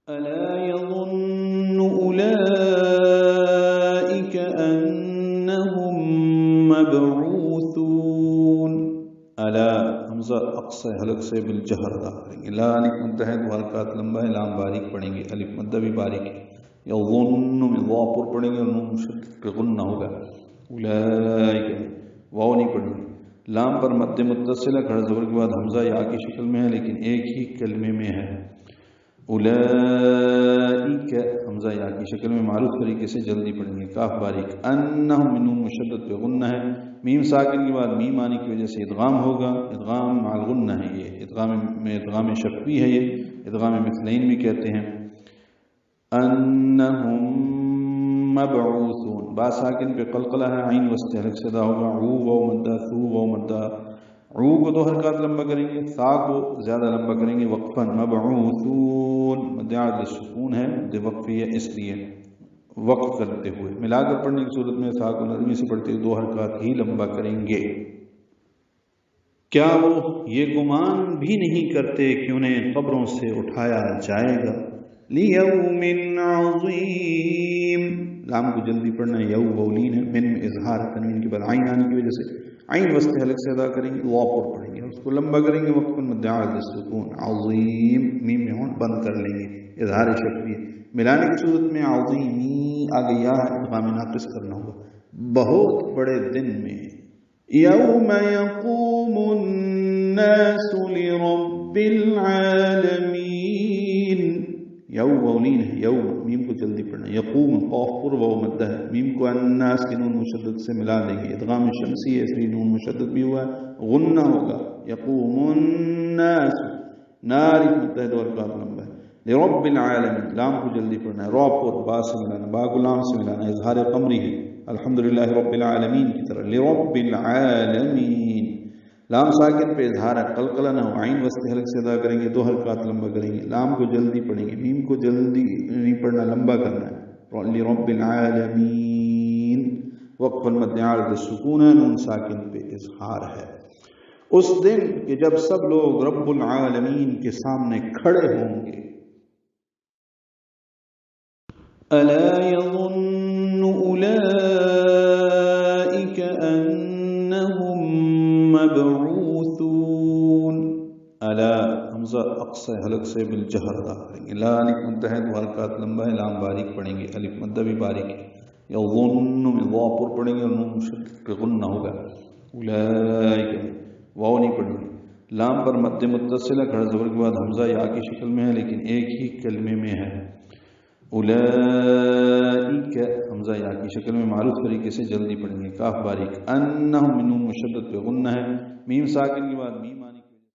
ألا يظن أولئك أنهم مبعوثون ألا حمزہ اقصى حلق سے بالجہر ادا کریں گے. لا الف متحد و حرکات لمبا ہے، لام باریک پڑھیں گے، الف مدہ بھی باریک ہے. یظن میں وا پر پڑھیں گے اور نون مشدد پہ غنہ ہوگا. اولئک واو نہیں پڑھیں گے. لام پر مد متصلہ کھڑا زبر کے بعد حمزہ یا کی شکل میں ہے لیکن ایک ہی کلمے میں ہے. اولئک حمزہ یا کی شکل میں معروف طریقے سے جلدی پڑھیں گے. کاف باریک. انہم نون مشدد پہ غنہ ہے. میم ساکن کے بعد میم آنے کی وجہ سے ادغام ہوگا. ادغام مع الغنہ ہے. یہ ادغام شفوی ہے. یہ ادغام مثلین بھی کہتے ہیں. انہم مبعوثون. با ساکن پہ قلقلہ ہے. عین وسط حلق سے ادا ہوگا. عو واو مدہ، ثو واو مدہ. عو کو 2 حرکات لمبا کریں گے، ثا کو زیادہ لمبا کریں گے وقفاً. مبعوثون مد عادل سکون ہے، مد وقفی ہے، اس لیے وقف کرتے ہوئے. ملا کر پڑھنے کی صورت میں ثا کو نرمی سے پڑھتے ہوئے 2 حرکات ہی لمبا کریں گے. کیا وہ یہ گمان بھی نہیں کرتے کہ انہیں قبروں سے اٹھایا جائے گا؟ لیوم عظیم. لام کو جلدی پڑھنا ہے. یو وولین ہے. من میں اظہار تنوین کے بعد عین آنے کی وجہ سے عین وسط حلق سے ادا کریں گے. وا پر پڑھیں گے، اس کو لمبا کریں گے وقت مد عادل سکون. عظیم میم میں ہون بند کر لیں گے، اظہار شفوی. ملانے کی صورت میں عظیمی آگے یا ادغام ناقص کرنا ہوگا. بہت بڑے دن میں. یوم یقوم الناس لرب العالمین. یو وولین ہے. یو میم کو جلدی پڑھنا. یقوم قاف پر واو مدہ ہے. میم کو الناس کے نون مشدد سے ملا دیں گے. ادغام شمسی ہے اس لیے نون مشدد بھی ہوا ہے، غنہ ہوگا. یقوم الناس ناری متحد اور کاف لمبا ہے. لرب العالمین. لام کو جلدی پڑھنا ہے. را پر با سے ملانا، با کو لام سے ملانا. اظہار قمری ہے. الحمدللہ رب العالمین کی طرح. لرب العالمین. لام ساکن پہ اظہار قلقلہ نہ ہو. عین وسط حلق سے ادا کریں گے، 2 حرکات لمبا کریں گے. لام کو جلدی پڑھیں گے، میم کو جلدی نہیں پڑھنا، لمبا کرنا ہے. لرب العالمین. وقف المد عارض السکون ہے، نون ساکن پہ اظہار ہے. اس دن کہ جب سب لوگ رب العالمین کے سامنے کھڑے ہوں گے. الا یظن اولئک انہم مبعوثون. الا حمزہ اقصى حلق سے بالجہر ادا کریں گے. لا الف متحد و حرکات لمبا ہے، لام باریک پڑھیں گے، الف مدہ بھی باریک ہے. یظن میں وا پر پڑھیں گے اور نون مشدد پہ غنہ ہوگا. اولئک واو نہیں پڑھیں گے. لام پر مد متصلہ کھڑا زبر کے بعد حمزہ یا کی شکل میں ہے لیکن ایک ہی کلمے میں ہے. اولئک حمزہ یا کی شکل میں معروف طریقے سے جلدی پڑھیں گے. کاف باریک. انہم نون مشدد پہ غنہ ہے. میم ساکن کے بعد میم آنے